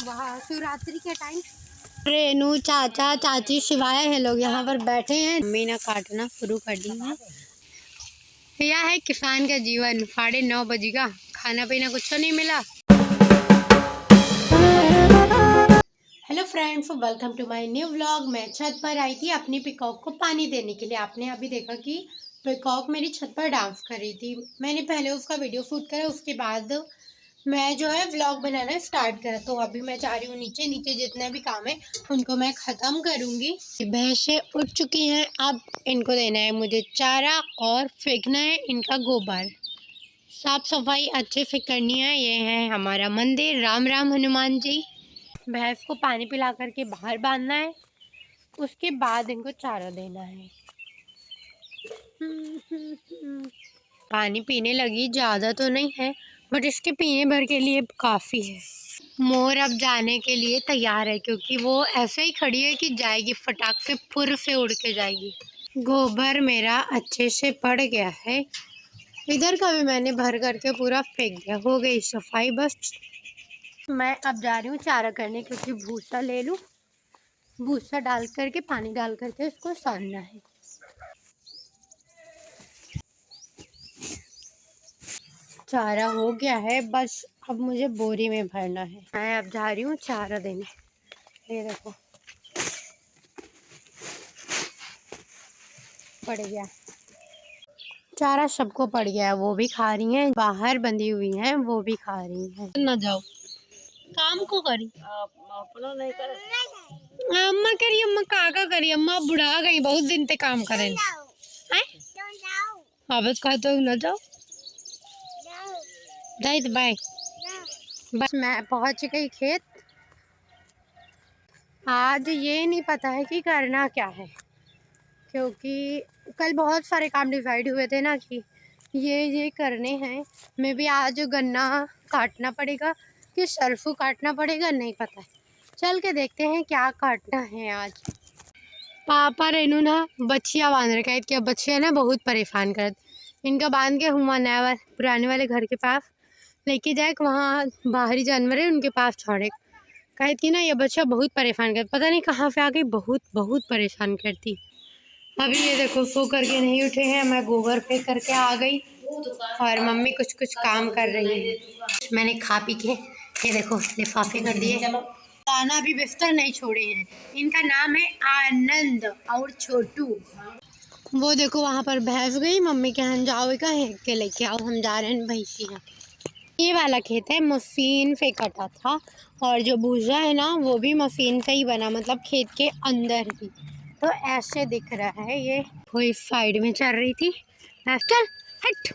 वहाँ शिवरात्रि के टाइम रेनू चाचा चाची शिवाय है लोग यहाँ पर बैठे हैं। मम्मी ने काटना शुरू कर दी है। यह है किसान का जीवन। 9:30 बजेगा, खाना पीना कुछ नहीं मिला। Hello friends, welcome to my new vlog. मैं छत पर आई थी अपनी पिकॉक को पानी देने के लिए। आपने अभी देखा कि पिकॉक मेरी छत पर डांस कर रही थी। मैंने पहले उसका वीडियो शूट करा, उसके बाद मैं जो है व्लॉग बनाना स्टार्ट करा। तो अभी मैं जा रही हूँ नीचे जितने भी काम है उनको मैं ख़त्म करूँगी। भैंसें उठ चुकी हैं, अब इनको देना है मुझे चारा और फेंकना है इनका गोबर। साफ सफाई अच्छे से करनी है। ये है हमारा मंदिर। राम राम हनुमान जी। भैंस को पानी पिला करके बाहर बांधना है, उसके बाद इनको चारा देना है। पानी पीने लगी, ज़्यादा तो नहीं है बट इसके पीने भर के लिए काफ़ी है। मोर अब जाने के लिए तैयार है क्योंकि वो ऐसे ही खड़ी है कि जाएगी, फटाक से फुर से उड़ के जाएगी। गोबर मेरा अच्छे से पड़ गया है, इधर का भी मैंने भर करके पूरा फेंक दिया। हो गई सफाई बस। मैं अब जा रही हूँ चारा करने क्योंकि भूसा ले लूँ। भूसा डाल करके पानी डाल करके इसको सानना है। चारा हो गया है, बस अब मुझे बोरी में भरना है। मैं अब जा रही हूँ चारा देने। ये देखो पड़ गया चारा, सबको पड़ गया है। वो भी खा रही हैं, बाहर बंधी हुई हैं वो भी खा रही हैं। ना जाओ काम को करी अपना नहीं करे। अम्मा करी, अम्मा काका करी, अम्मा बुढ़ा गई, बहुत दिन तक काम करे। वापस कहा तो न जाओ। बाय। बस मैं पहुंच गई खेत। आज ये नहीं पता है कि करना क्या है क्योंकि कल बहुत सारे काम डिसाइड हुए थे ना कि ये करने हैं। मैं भी आज गन्ना काटना पड़ेगा कि सरसों काटना पड़ेगा, नहीं पता है। चल के देखते हैं क्या काटना है आज। पापा रेनू ना बच्चियाँ बांध रखा है कि अब बच्चियाँ ना बहुत परेशान कर। इनका बांध के हुआ नया पुराने वाले घर के पास लेके जाए, वहाँ बाहरी जानवर है उनके पास छोड़े। कही थी ना ये बच्चा बहुत परेशान कर, पता नहीं कहाँ से आ गई, बहुत बहुत परेशान करती। अभी ये देखो सो करके नहीं उठे हैं, मैं गोबर फेंक करके आ गई और मम्मी कुछ कुछ काम कर रही है। मैंने खा पी के ये देखो लिफाफे कर दिए। दाना अभी बिस्तर नहीं छोड़े हैं। इनका नाम है आनंद और छोटू। वो देखो वहाँ पर भैंस गई, मम्मी के यहाँ जाओ के लेके आओ, हम जा रहे हैं भैंसिया। ये वाला खेत है मशीन से कटा था और जो भूसा है ना वो भी मशीन से ही बना, मतलब खेत के अंदर ही। तो ऐसे दिख रहा है। ये कोई साइड में चल रही थी। चल हट,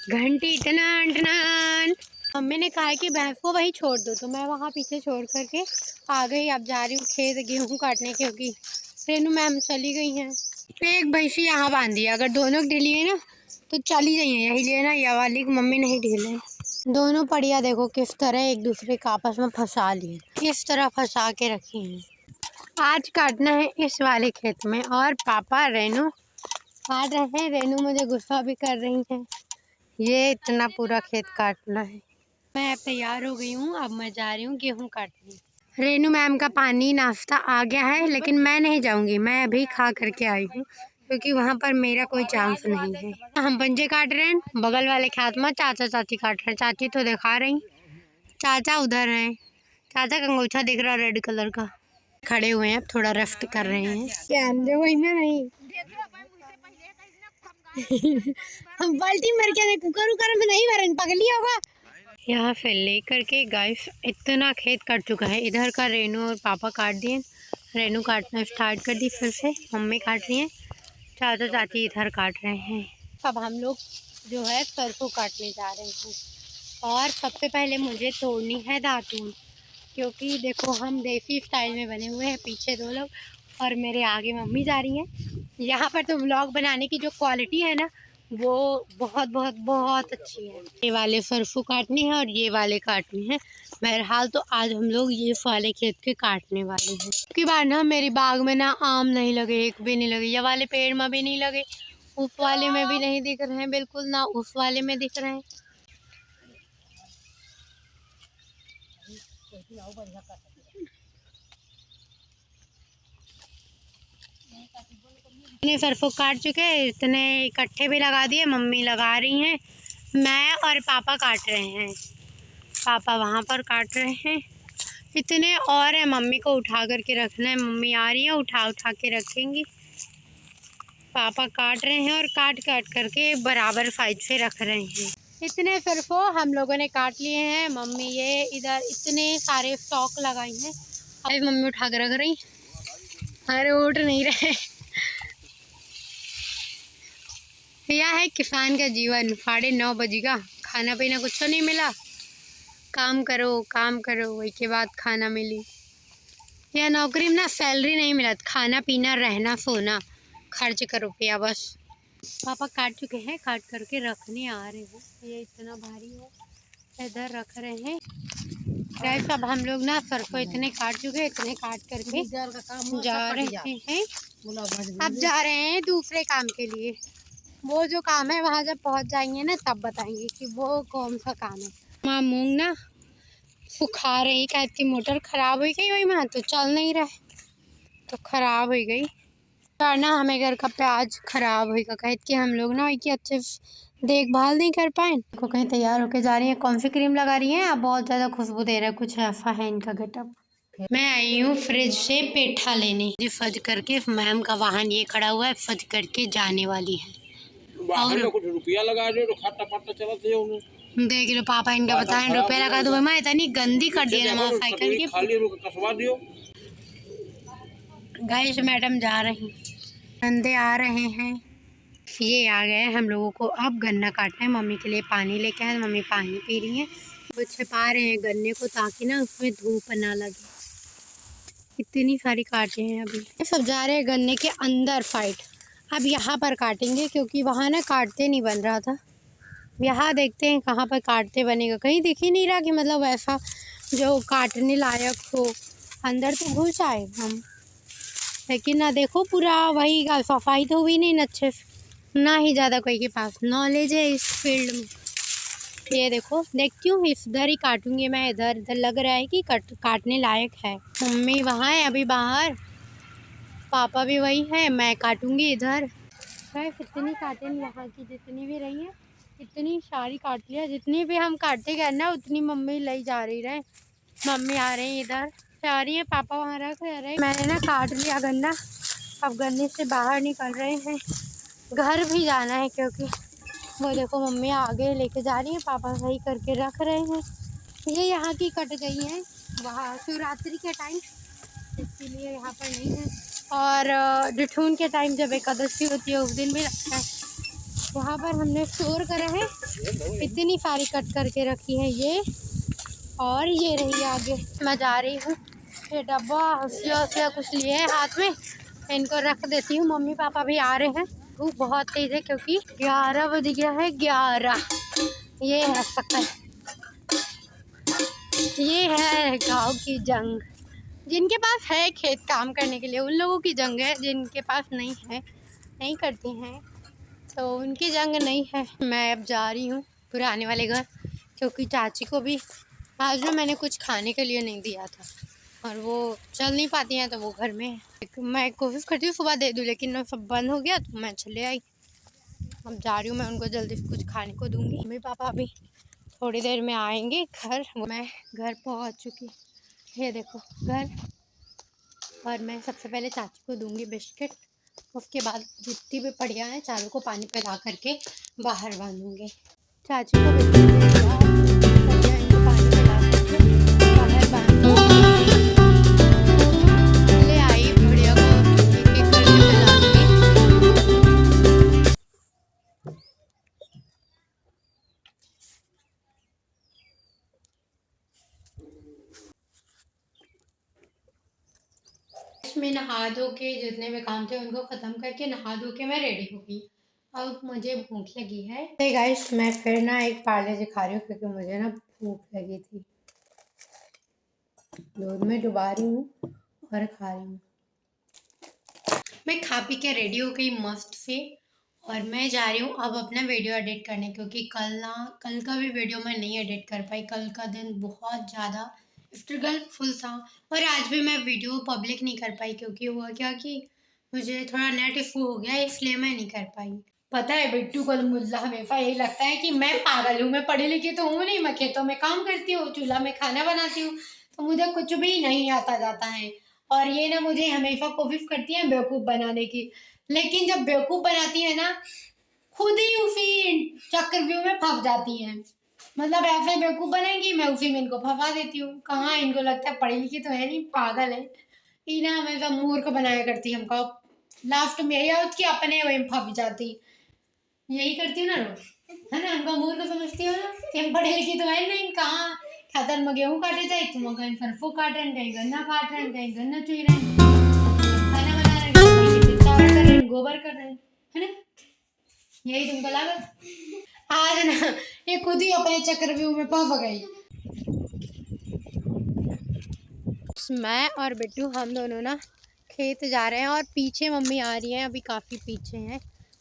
घंटी टनान टनान। मम्मी ने कहा कि भैंस को वही छोड़ दो, तो मैं वहाँ पीछे छोड़ करके आ गई। अब जा रही हूँ खेत गेहूँ काटने क्योंकि रेनू मैम चली गई हैं। एक भैंसी यहाँ बांधी है, अगर दोनों ढीली है ना तो चली जाइए, यही लिए ना ये वाली मम्मी नहीं ढीले। दोनों पड़िया देखो किस तरह एक दूसरे का आपस में फंसा लिए, किस तरह फंसा के रखी हैं। आज काटना है इस वाले खेत में और पापा रेनू काट रहे हैं। रेनू मुझे गुस्सा भी कर रही है। ये इतना पूरा खेत काटना है। मैं अब तैयार हो गई हूँ, अब मैं जा रही हूँ गेहूँ काटने। रेनू मैम का पानी नाश्ता आ गया है लेकिन मैं नहीं जाऊँगी, मैं अभी खा करके आई हूँ क्योंकि वहाँ पर मेरा कोई चांस नहीं है। हम पंजे काट रहे हैं, बगल वाले खेत में चाचा चाची काट रहे हैं। चाची तो दिखा रही, चाचा उधर हैं। चाचा का अंगूठा दिख रहा रेड कलर का। खड़े हुए हैं, थोड़ा रेस्ट कर रहे हैं। वही में नहीं हम बाल्टी भर के कुकर उकर में नहीं भरन, पगली होगा। यहाँ से लेकर के गाइस इतना खेत कट चुका है। इधर का रेनू और पापा काट दिए, रेनू काटना स्टार्ट कर दी, फिर से मम्मी काट रही हैं, चाचा चाची इधर काट रहे हैं। अब हम लोग जो है सरसों काटने जा रहे हैं और सबसे पहले मुझे तोड़नी है दातून क्योंकि देखो हम देसी स्टाइल में बने हुए हैं। पीछे 2 लोग और मेरे आगे मम्मी जा रही हैं। यहाँ पर तो व्लॉग बनाने की जो क्वालिटी है ना वो बहुत बहुत बहुत अच्छी है। ये वाले सरसों काटनी है और ये वाले काटनी है। बहरहाल तो आज हम लोग ये वाले खेत के काटने वाले हैं। की बार ना मेरी बाग में ना आम नहीं लगे, एक भी नहीं लगे। ये वाले पेड़ में भी नहीं लगे, उस वाले में भी नहीं दिख रहे हैं बिल्कुल, ना उस वाले में दिख रहे हैं। इतने सरसों काट चुके हैं, इतने इकट्ठे भी लगा दिए, मम्मी लगा रही हैं, मैं और पापा काट रहे हैं। पापा वहाँ पर काट रहे हैं, इतने और है, मम्मी को उठा करके रखना है। मम्मी आ रही है, उठा उठा के रखेंगी। पापा काट रहे हैं और काट काट करके बराबर साइज से रख रहे हैं। इतने सरसों हम लोगों ने काट लिए हैं। मम्मी ये इधर इतने सारे स्टॉक लगाई हैं, अभी मम्मी उठा कर रख रही। अरे उठ नहीं रहे। यह है किसान का जीवन। 9:30 बजेगा, खाना पीना कुछ नहीं मिला, काम करो वही के बाद खाना मिली। यह नौकरी में ना सैलरी नहीं मिला, खाना पीना रहना सोना, खर्च का रुपया बस। पापा काट चुके हैं, काट करके रखने आ रहे हैं। ये इतना भारी है, इधर रख रहे हैं। गैस अब हम लोग ना सरसों इतने काट चुके हैं, इतने काट करके जा रहे हैं। अब जा रहे हैं दूसरे काम के लिए। वो जो काम है वहाँ जब पहुँच जाएंगे ना तब बताएंगे कि वो कौन सा काम है। माँ मूंग ना सुखा रही, कहती की मोटर खराब हो गई, वही माँ तो चल नहीं रहा तो खराब हो गई। ना हमें घर का प्याज खराब होगा, कहते कि हम लोग ना कि अच्छे देखभाल नहीं कर पाए। को कहीं तैयार होके जा रही है, कौन सी क्रीम लगा रही है, अब बहुत ज़्यादा खुशबू दे रहा है, कुछ ऐसा है इनका गेटअप। मैं आई हूँ फ्रिज से पेठा लेने, फज करके मैम का वाहन ये खड़ा हुआ है, फज करके जाने वाली है। और कुछ रुपया लगा दो तो खाता पत्ता चलते हैं। देख लो पापा इनका बताएं, रुपया लगा दो। मैं इतनी गंदी कर दिया ना साइकिल की, खाली कसवा दियो। गाइस मैडम जा रही, बंदे आ रहे हैं, ये आ गए। हम लोगों को अब गन्ना काटना है। मम्मी के लिए पानी लेके आए, मम्मी पानी पी रही हैं। वो छिपा रहे हैं गन्ने को ताकि ना उसमें धूप ना लगे। इतनी सारी काटे हैं अभी। सब जा रहे हैं गन्ने के अंदर साइड। अब यहाँ पर काटेंगे क्योंकि वहाँ ना काटते नहीं बन रहा था। यहाँ देखते हैं कहाँ पर काटते बनेगा, कहीं दिख ही नहीं रहा कि मतलब वैसा जो काटने लायक हो। अंदर तो घुस आए हम, लेकिन ना देखो पूरा वही का सफाई तो हुई नहीं अच्छे से, ना ही ज़्यादा कोई के पास नॉलेज है इस फील्ड में। ये देखो, देखती हूँ इधर ही काटूंगी मैं, इधर इधर लग रहा है कि काटने लायक है। मम्मी वहाँ है अभी बाहर, पापा भी वही है, मैं काटूंगी इधर। है कितनी काटें यहाँ की, जितनी भी रही है इतनी सारी काट लिया। जितनी भी हम काटते गए ना उतनी मम्मी ले जा रही रहे। मम्मी आ रही है इधर जा रही है, पापा वहाँ रख रहे। मैंने ना काट लिया गन्ना, अब गन्ने से बाहर निकल रहे हैं, घर भी जाना है क्योंकि वो देखो मम्मी आगे लेके जा रही है, पापा सही करके रख रहे हैं। ये यहाँ की कट गई है, वहाँ शिवरात्रि के टाइम, इसीलिए यहाँ पर नहीं है। और डिठून के टाइम जब एकादशी होती है उस दिन भी रखता है। वहाँ पर हमने स्टोर करा है, इतनी सारी कट करके रखी है ये। और ये रही आगे, मैं जा रही हूँ। ये डब्बा हंसिया कुछ लिए है हाथ में, इनको रख देती हूँ। मम्मी पापा भी आ रहे हैं। धूप बहुत तेज़ है क्योंकि 11 बज गया है, 11। ये है शक्ल, ये है गांव की जंग। जिनके पास है खेत काम करने के लिए उन लोगों की जंग है, जिनके पास नहीं है, नहीं करते हैं तो उनकी जंग नहीं है। मैं अब जा रही हूँ पुराने वाले घर, क्योंकि चाची को भी आज में मैंने कुछ खाने के लिए नहीं दिया था और वो चल नहीं पाती हैं तो वो घर में है। मैं कोशिश करती हूँ सुबह दे दूँ, लेकिन सब बंद हो गया तो मैं चले आई। अब जा रही हूँ, मैं उनको जल्दी से कुछ खाने को दूँगी। मम्मी पापा अभी थोड़ी देर में आएंगे घर। मैं घर पहुँच चुकी, ये देखो घर। और मैं सबसे पहले चाची को दूँगी बिस्किट, उसके बाद जितनी भी पड़िया हैं चारों को पानी पिला करके बाहर बांधूँगी। चाची को बिस्किट दे दिया, बढ़िया इनको पानी पिला करके बाहर बांधूँ। ले आई बढ़िया को एक एक करके पिलाऊँगी। मैं नहा धो के जितने भी काम थे उनको ख़त्म करके नहा धो के मैं रेडी हो गई। अब मुझे भूख लगी है। तो गाइस मैं फिर ना एक पार्ले जी खा रही हूँ क्योंकि मुझे ना भूख लगी थी। दूध में डुबा रही हूँ और खा रही हूँ। मैं खा पी के रेडी हो गई मस्त से, और मैं जा रही हूँ अब अपना वीडियो एडिट करने, क्योंकि कल का भी वीडियो मैं नहीं एडिट कर पाई। कल का दिन बहुत ज़्यादा स्ट्रगल फुल था। और आज भी मैं वीडियो पब्लिक नहीं कर पाई क्योंकि हुआ क्या कि मुझे थोड़ा नेट इशू हो गया, इसलिए मैं नहीं कर पाई। पता है बिट्टू को मुल्ला हमेशा यही लगता है कि मैं पागल हूँ, मैं पढ़ी लिखी तो हूँ नहीं, मैं खेतों में काम करती हूँ, चूल्हा में खाना बनाती हूँ, तो मुझे कुछ भी नहीं आता जाता है। और ये ना मुझे हमेशा कोशिश करती है बेवकूफ़ बनाने की, लेकिन जब बेवकूफ़ बनाती है ना खुद ही उसी चक्रव्यूह में फंस जाती हैं। मतलब ऐसे बेवकूफ़ बनेंगी, मैं उसी में इनको फंसा देती हूँ। कहाँ इनको लगता है पढ़ी लिखी तो है नहीं, पागल है। ये ना हमेशा मूर्ख बनाया करती है हमको, लास्ट में यही होती कि अपने वही फंस जाती। यही करती हूँ ना रोज, है ना। हमको मूर्ख समझती हो ना कि हम पढ़े लिखी तो है नहीं। कहाँ खेतर में गेहूँ काटे जाए, तुम कहीं सरसों काट रहे हैं, कहीं गन्ना काट रहे हैं, कहीं गन्ना चुई रहे हैं, खाना बना रहे हैं, कहीं चावल कर रहे हैं, गोबर कर रहे हैं, है ना। यही तुमको लागत। आज ना ये खुद ही अपने चक्रव्यूह में फंस गई। मैं और बिट्टू हम दोनों ना खेत जा रहे हैं और पीछे मम्मी आ रही है, अभी काफ़ी पीछे हैं।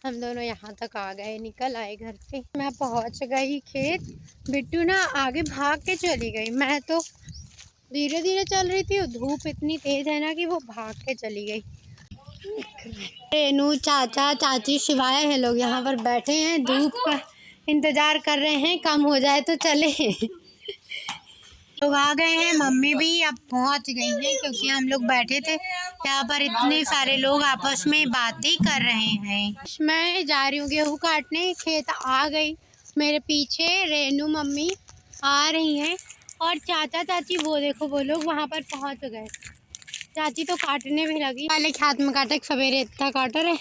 हम दोनों यहाँ तक आ गए, निकल आए घर से। मैं पहुँच गई खेत, बिट्टू ना आगे भाग के चली गई। मैं तो धीरे धीरे चल रही थी, धूप इतनी तेज़ है ना कि वो भाग के चली गई। रेनू चाचा चाची शिवाय है, लोग यहाँ पर बैठे हैं, धूप का इंतज़ार कर रहे हैं कम हो जाए तो चले। लोग आ गए हैं, मम्मी भी अब पहुंच गई हैं क्योंकि हम लोग बैठे थे यहाँ पर, इतने सारे लोग आपस में बातें कर रहे हैं। मैं जा रही हूँ गेहूँ काटने, खेत आ गई मेरे पीछे, रेनू मम्मी आ रही हैं और चाचा चाची वो देखो वो लोग वहाँ पर पहुँच गए। चाची तो काटने भी लगी, पहले खेत में काटे, सवेरे इतना काट रहे,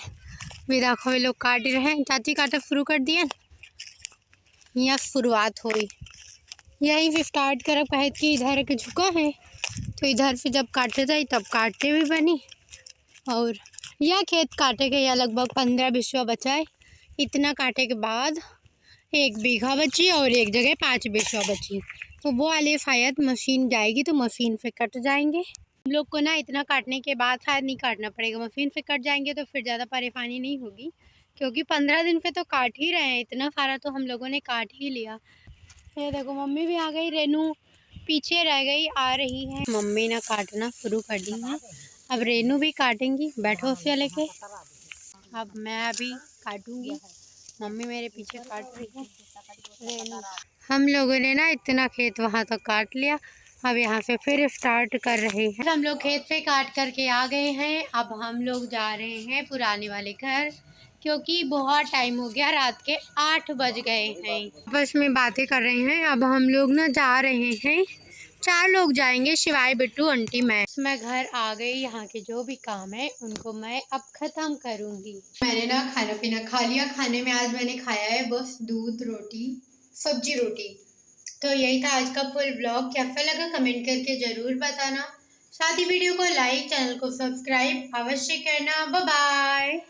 भी देखो ये लोग काट रहे हैं। चाची काटा शुरू कर दिए, यहाँ शुरुआत हुई, यहीं से स्टार्ट कर। कहे कि इधर के झुका है तो इधर से जब काटे जाए तब काटते भी बनी। और यह खेत काटे के या लगभग 15 बिस्वा बचा है। इतना काटे के बाद 1 बीघा बची और एक जगह 5 बिस्वा बची, तो वो वाले शायद मशीन जाएगी तो मशीन से कट जाएंगे। हम लोग को ना इतना काटने के बाद शायद नहीं काटना पड़ेगा, मशीन से कट जाएंगे तो फिर ज़्यादा परेशानी नहीं होगी, क्योंकि 15 दिन पे तो काट ही रहे हैं, इतना सारा तो हम लोगों ने काट ही लिया। ये देखो मम्मी भी आ गई, रेनू पीछे रह गई, आ रही है। मम्मी ने काटना शुरू कर दी है, अब रेनू भी काटेंगी। बैठो उसे लेके, अब मैं अभी काटूंगी, मम्मी मेरे पीछे काट रही है। रेनू हम लोगों ने ना इतना खेत वहाँ तक काट लिया, अब यहाँ से फिर स्टार्ट कर रहे हैं। हम लोग खेत से काट करके आ गए हैं, अब हम लोग जा रहे हैं पुराने वाले घर, क्योंकि बहुत टाइम हो गया, रात के 8 बज गए हैं। बस में बातें कर रहे हैं। अब हम लोग ना जा रहे हैं, 4 लोग जाएंगे, शिवाय बिट्टू आंटी मैं घर आ गई। यहाँ के जो भी काम है उनको मैं अब ख़त्म करूँगी। मैंने ना खाना पीना खा लिया, खाने में आज मैंने खाया है बस दूध रोटी सब्जी रोटी। तो यही था आज का फुल ब्लॉग, कैसा लगा कमेंट करके ज़रूर बताना, साथ ही वीडियो को लाइक, चैनल को सब्सक्राइब अवश्य करना। Bye bye.